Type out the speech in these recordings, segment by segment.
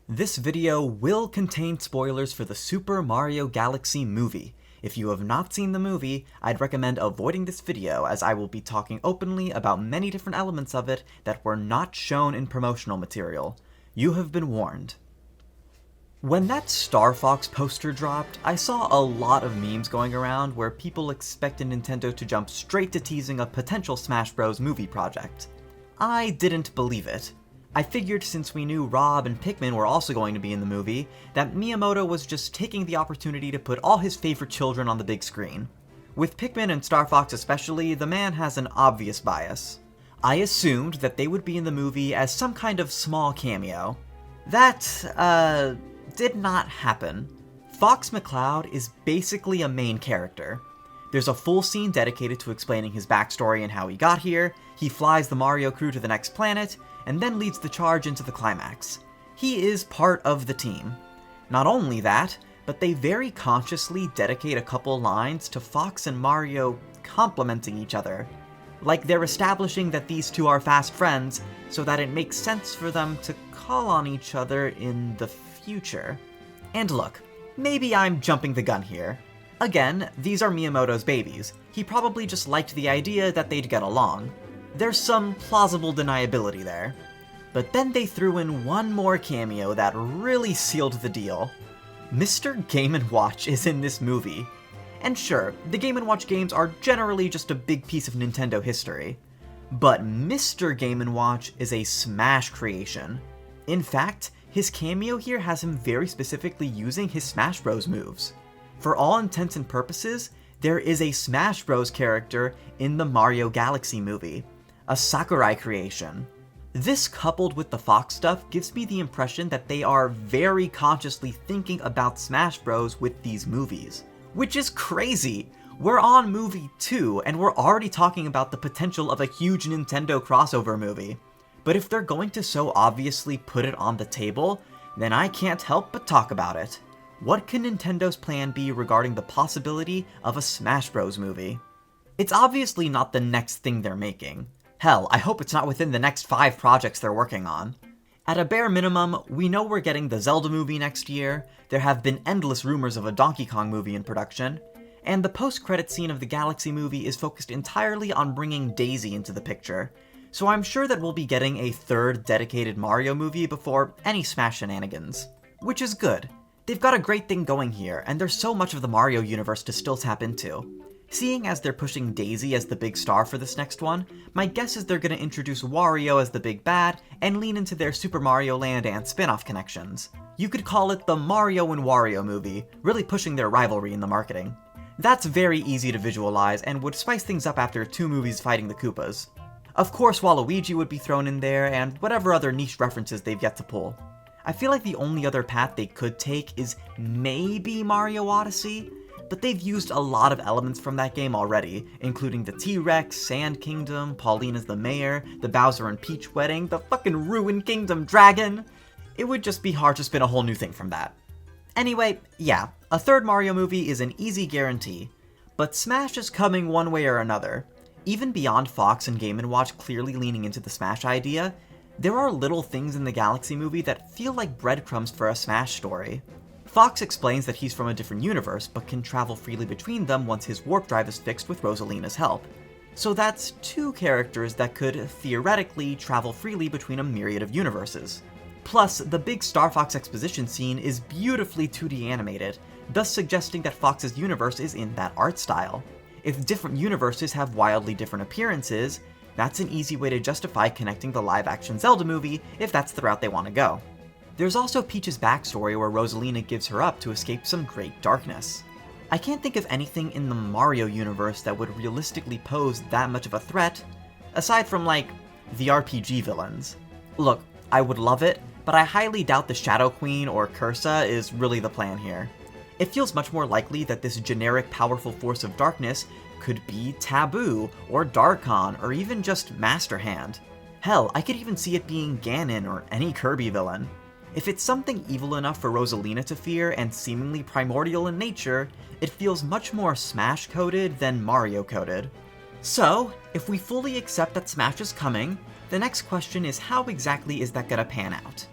This video will contain spoilers for the Super Mario Galaxy movie. If you have not seen the movie, I'd recommend avoiding this video as I will be talking openly about many different elements of it that were not shown in promotional material. You have been warned. When that Star Fox poster dropped, I saw a lot of memes going around where people expected Nintendo to jump straight to teasing a potential Smash Bros. Movie project. I didn't believe it. I figured since we knew Rob and Pikmin were also going to be in the movie, that Miyamoto was just taking the opportunity to put all his favorite children on the big screen. With Pikmin and Star Fox especially, the man has an obvious bias. I assumed that they would be in the movie as some kind of small cameo. That, did not happen. Fox McCloud is basically a main character. There's a full scene dedicated to explaining his backstory and how he got here, he flies the Mario crew to the next planet, and then leads the charge into the climax. He is part of the team. Not only that, but they very consciously dedicate a couple lines to Fox and Mario complementing each other. Like they're establishing that these two are fast friends, so that it makes sense for them to call on each other in the future. And look, maybe I'm jumping the gun here. Again, these are Miyamoto's babies. He probably just liked the idea that they'd get along. There's some plausible deniability there. But then they threw in one more cameo that really sealed the deal. Mr. Game & Watch is in this movie. And sure, the Game & Watch games are generally just a big piece of Nintendo history. But Mr. Game & Watch is a Smash creation. In fact, his cameo here has him very specifically using his Smash Bros. Moves. For all intents and purposes, there is a Smash Bros. Character in the Mario Galaxy movie. A Sakurai creation. This coupled with the Fox stuff gives me the impression that they are very consciously thinking about Smash Bros. With these movies. Which is crazy! We're on movie 2 and we're already talking about the potential of a huge Nintendo crossover movie. But if they're going to so obviously put it on the table, then I can't help but talk about it. What can Nintendo's plan be regarding the possibility of a Smash Bros. Movie? It's obviously not the next thing they're making. Hell, I hope it's not within the next 5 projects they're working on. At a bare minimum, we know we're getting the Zelda movie next year, there have been endless rumors of a Donkey Kong movie in production, and the post-credit scene of the Galaxy movie is focused entirely on bringing Daisy into the picture, so I'm sure that we'll be getting a third dedicated Mario movie before any Smash shenanigans. Which is good. They've got a great thing going here, and there's so much of the Mario universe to still tap into. Seeing as they're pushing Daisy as the big star for this next one, my guess is they're going to introduce Wario as the big bad, and lean into their Super Mario Land and spin-off connections. You could call it the Mario and Wario movie, really pushing their rivalry in the marketing. That's very easy to visualize, and would spice things up after 2 movies fighting the Koopas. Of course Waluigi would be thrown in there, and whatever other niche references they've yet to pull. I feel like the only other path they could take is maybe Mario Odyssey, but they've used a lot of elements from that game already, including the T-Rex, Sand Kingdom, Pauline as the mayor, the Bowser and Peach wedding, the fucking Ruined Kingdom dragon. It would just be hard to spin a whole new thing from that. Anyway, yeah, a third Mario movie is an easy guarantee, but Smash is coming one way or another. Even beyond Fox and Game & Watch clearly leaning into the Smash idea, there are little things in the Galaxy movie that feel like breadcrumbs for a Smash story. Fox explains that he's from a different universe, but can travel freely between them once his warp drive is fixed with Rosalina's help. So that's 2 characters that could, theoretically, travel freely between a myriad of universes. Plus, the big Star Fox exposition scene is beautifully 2D animated, thus suggesting that Fox's universe is in that art style. If different universes have wildly different appearances, that's an easy way to justify connecting the live-action Zelda movie if that's the route they want to go. There's also Peach's backstory where Rosalina gives her up to escape some great darkness. I can't think of anything in the Mario universe that would realistically pose that much of a threat, aside from, like, the RPG villains. Look, I would love it, but I highly doubt the Shadow Queen or Cursa is really the plan here. It feels much more likely that this generic powerful force of darkness could be Taboo, or Darkon, or even just Master Hand. Hell, I could even see it being Ganon or any Kirby villain. If it's something evil enough for Rosalina to fear and seemingly primordial in nature, it feels much more Smash-coded than Mario-coded. So, if we fully accept that Smash is coming, the next question is how exactly is that gonna pan out?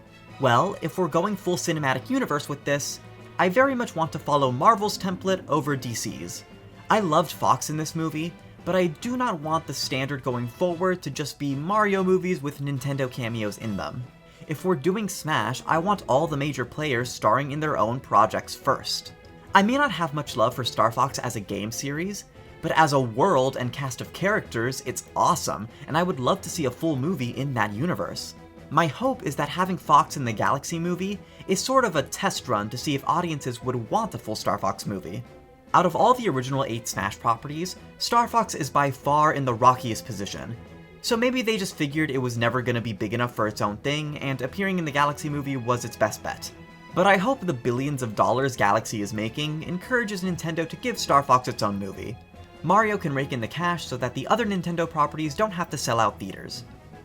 Well, if we're going full cinematic universe with this, I very much want to follow Marvel's template over DC's. I loved Fox in this movie, but I do not want the standard going forward to just be Mario movies with Nintendo cameos in them. If we're doing Smash, I want all the major players starring in their own projects first. I may not have much love for Star Fox as a game series, but as a world and cast of characters, it's awesome, and I would love to see a full movie in that universe. My hope is that having Fox in the Galaxy movie is sort of a test run to see if audiences would want a full Star Fox movie. Out of all the original 8 Smash properties, Star Fox is by far in the rockiest position. So maybe they just figured it was never gonna be big enough for its own thing, and appearing in the Galaxy movie was its best bet. But I hope the billions of dollars Galaxy is making encourages Nintendo to give Star Fox its own movie. Mario can rake in the cash so that the other Nintendo properties don't have to sell out theaters.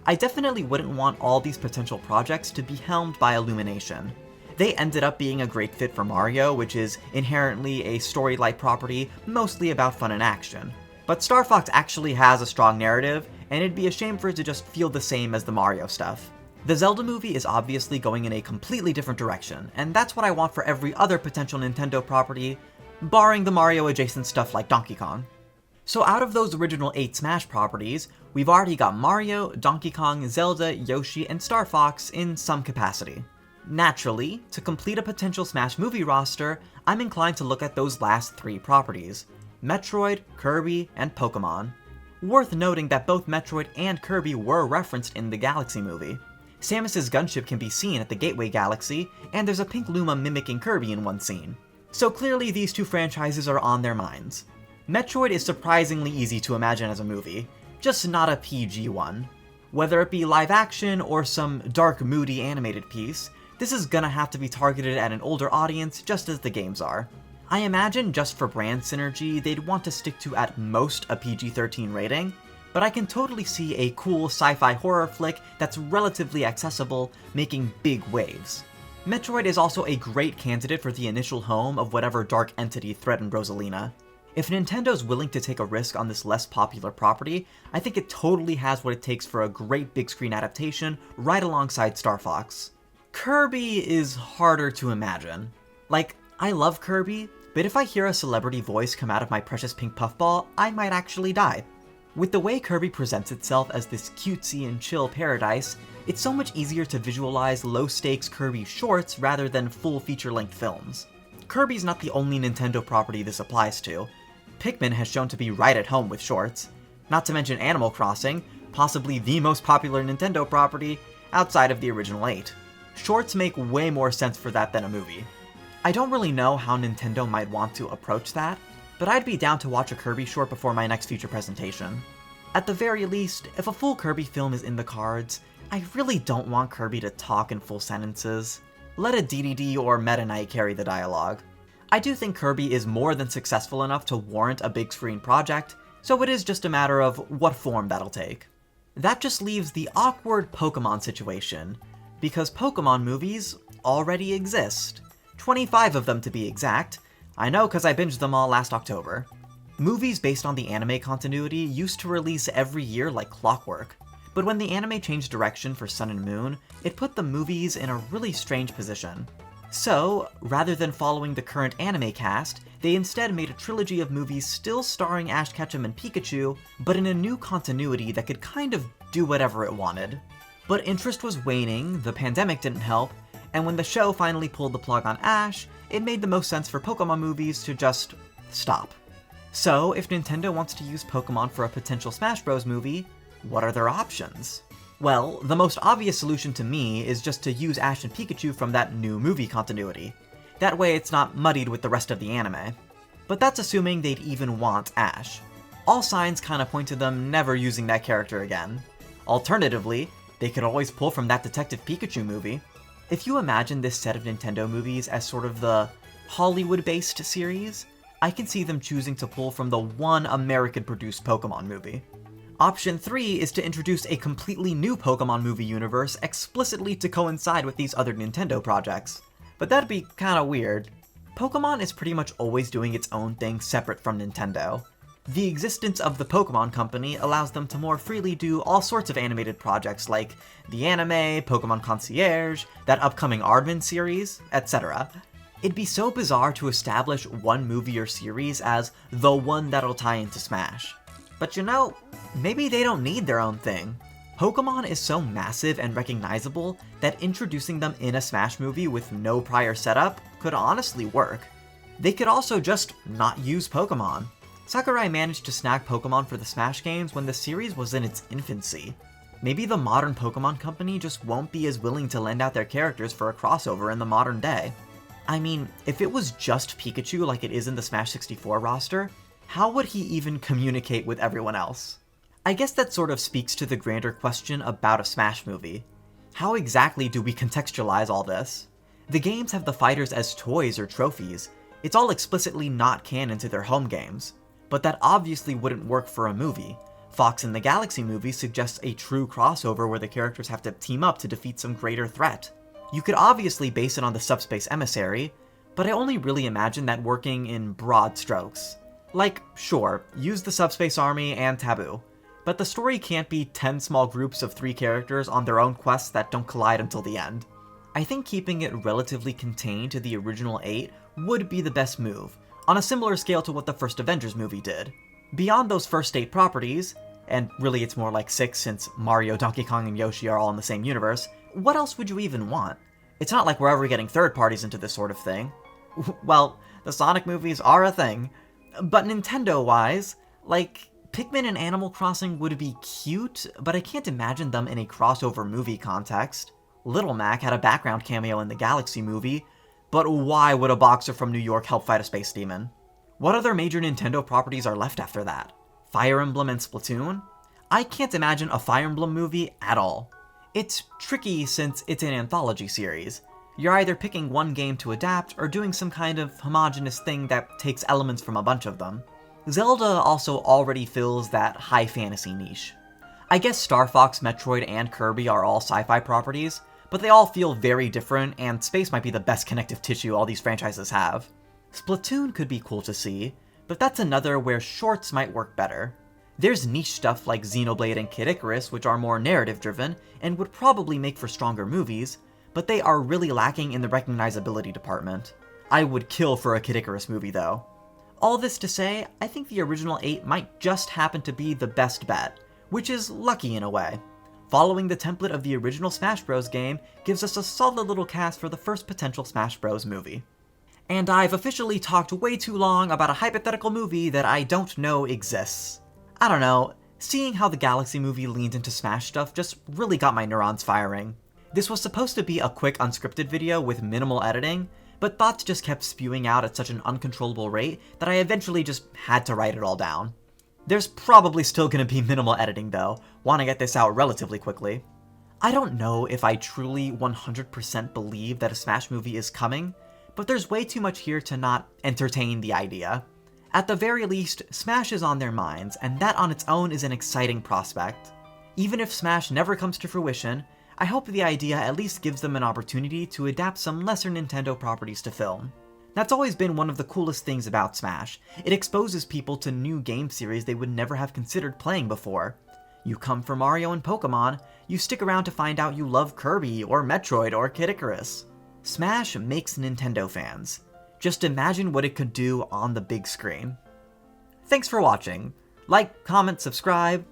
I definitely wouldn't want all these potential projects to be helmed by Illumination. They ended up being a great fit for Mario, which is inherently a story-light property, mostly about fun and action. But Star Fox actually has a strong narrative, and it'd be a shame for it to just feel the same as the Mario stuff. The Zelda movie is obviously going in a completely different direction, and that's what I want for every other potential Nintendo property, barring the Mario-adjacent stuff like Donkey Kong. So out of those original 8 Smash properties, we've already got Mario, Donkey Kong, Zelda, Yoshi, and Star Fox in some capacity. Naturally, to complete a potential Smash movie roster, I'm inclined to look at those last 3 properties: Metroid, Kirby, and Pokémon. Worth noting that both Metroid and Kirby were referenced in the Galaxy movie. Samus's gunship can be seen at the Gateway Galaxy, and there's a pink Luma mimicking Kirby in one scene. So clearly these 2 franchises are on their minds. Metroid is surprisingly easy to imagine as a movie, just not a PG one. Whether it be live action or some dark, moody animated piece, this is gonna have to be targeted at an older audience just as the games are. I imagine just for brand synergy, they'd want to stick to at most a PG-13 rating, but I can totally see a cool sci-fi horror flick that's relatively accessible making big waves. Metroid is also a great candidate for the initial home of whatever dark entity threatened Rosalina. If Nintendo's willing to take a risk on this less popular property, I think it totally has what it takes for a great big screen adaptation right alongside Star Fox. Kirby is harder to imagine. Like, I love Kirby, but if I hear a celebrity voice come out of my precious pink puffball, I might actually die. With the way Kirby presents itself as this cutesy and chill paradise, it's so much easier to visualize low-stakes Kirby shorts rather than full feature-length films. Kirby's not the only Nintendo property this applies to. Pikmin has shown to be right at home with shorts. Not to mention Animal Crossing, possibly the most popular Nintendo property outside of the original 8. Shorts make way more sense for that than a movie. I don't really know how Nintendo might want to approach that, but I'd be down to watch a Kirby short before my next feature presentation. At the very least, if a full Kirby film is in the cards, I really don't want Kirby to talk in full sentences. Let a DDD or Meta Knight carry the dialogue. I do think Kirby is more than successful enough to warrant a big screen project, so it is just a matter of what form that'll take. That just leaves the awkward Pokémon situation, because Pokémon movies already exist. 25 of them to be exact. I know because I binged them all last October. Movies based on the anime continuity used to release every year like clockwork, but when the anime changed direction for Sun and Moon, it put the movies in a really strange position. So, rather than following the current anime cast, they instead made a trilogy of movies still starring Ash Ketchum and Pikachu, but in a new continuity that could kind of do whatever it wanted. But interest was waning, the pandemic didn't help, and when the show finally pulled the plug on Ash, it made the most sense for Pokemon movies to just stop. So, if Nintendo wants to use Pokemon for a potential Smash Bros. Movie, what are their options? Well, the most obvious solution to me is just to use Ash and Pikachu from that new movie continuity. That way it's not muddied with the rest of the anime. But that's assuming they'd even want Ash. All signs kinda point to them never using that character again. Alternatively, they could always pull from that Detective Pikachu movie. If you imagine this set of Nintendo movies as sort of the Hollywood-based series, I can see them choosing to pull from the one American-produced Pokemon movie. Option 3 is to introduce a completely new Pokemon movie universe explicitly to coincide with these other Nintendo projects. But that'd be kinda weird. Pokemon is pretty much always doing its own thing separate from Nintendo. The existence of the Pokemon Company allows them to more freely do all sorts of animated projects like the anime, Pokemon Concierge, that upcoming Aardman series, etc. It'd be so bizarre to establish one movie or series as the one that'll tie into Smash. But you know, maybe they don't need their own thing. Pokemon is so massive and recognizable that introducing them in a Smash movie with no prior setup could honestly work. They could also just not use Pokemon. Sakurai managed to snag Pokemon for the Smash games when the series was in its infancy. Maybe the modern Pokemon Company just won't be as willing to lend out their characters for a crossover in the modern day. I mean, if it was just Pikachu like it is in the Smash 64 roster, how would he even communicate with everyone else? I guess that sort of speaks to the grander question about a Smash movie. How exactly do we contextualize all this? The games have the fighters as toys or trophies. It's all explicitly not canon to their home games. But that obviously wouldn't work for a movie. Fox in the Galaxy movie suggests a true crossover where the characters have to team up to defeat some greater threat. You could obviously base it on the Subspace Emissary, but I only really imagine that working in broad strokes. Like, sure, use the Subspace Army and Taboo, but the story can't be 10 small groups of 3 characters on their own quests that don't collide until the end. I think keeping it relatively contained to the original 8 would be the best move, on a similar scale to what the first Avengers movie did. Beyond those first 8 properties, and really it's more like 6 since Mario, Donkey Kong, and Yoshi are all in the same universe, what else would you even want? It's not like we're ever getting third parties into this sort of thing. Well, the Sonic movies are a thing, but Nintendo-wise, like, Pikmin and Animal Crossing would be cute, but I can't imagine them in a crossover movie context. Little Mac had a background cameo in the Galaxy movie, but why would a boxer from New York help fight a space demon? What other major Nintendo properties are left after that? Fire Emblem and Splatoon? I can't imagine a Fire Emblem movie at all. It's tricky since it's an anthology series. You're either picking one game to adapt or doing some kind of homogenous thing that takes elements from a bunch of them. Zelda also already fills that high fantasy niche. I guess Star Fox, Metroid, and Kirby are all sci-fi properties, but they all feel very different, and space might be the best connective tissue all these franchises have. Splatoon could be cool to see, but that's another where shorts might work better. There's niche stuff like Xenoblade and Kid Icarus, which are more narrative-driven, and would probably make for stronger movies, but they are really lacking in the recognizability department. I would kill for a Kid Icarus movie, though. All this to say, I think the original 8 might just happen to be the best bet, which is lucky in a way. Following the template of the original Smash Bros. Game gives us a solid little cast for the first potential Smash Bros. Movie. And I've officially talked way too long about a hypothetical movie that I don't know exists. I don't know, seeing how the Galaxy movie leaned into Smash stuff just really got my neurons firing. This was supposed to be a quick unscripted video with minimal editing, but thoughts just kept spewing out at such an uncontrollable rate that I eventually just had to write it all down. There's probably still gonna be minimal editing though, want to get this out relatively quickly. I don't know if I truly 100% believe that a Smash movie is coming, but there's way too much here to not entertain the idea. At the very least, Smash is on their minds, and that on its own is an exciting prospect. Even if Smash never comes to fruition, I hope the idea at least gives them an opportunity to adapt some lesser Nintendo properties to film. That's always been one of the coolest things about Smash. It exposes people to new game series they would never have considered playing before. You come for Mario and Pokemon, you stick around to find out you love Kirby, or Metroid, or Kid Icarus. Smash makes Nintendo fans. Just imagine what it could do on the big screen. Thanks for watching. Like, comment, subscribe.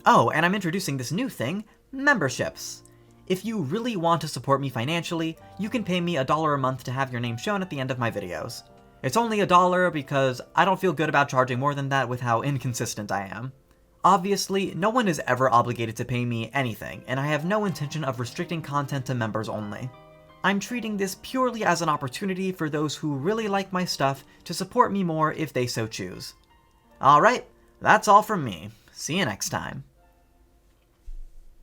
Oh, and I'm introducing this new thing, memberships. If you really want to support me financially, you can pay me $1 a month to have your name shown at the end of my videos. It's only $1 because I don't feel good about charging more than that with how inconsistent I am. Obviously, no one is ever obligated to pay me anything, and I have no intention of restricting content to members only. I'm treating this purely as an opportunity for those who really like my stuff to support me more if they so choose. Alright, that's all from me. See you next time.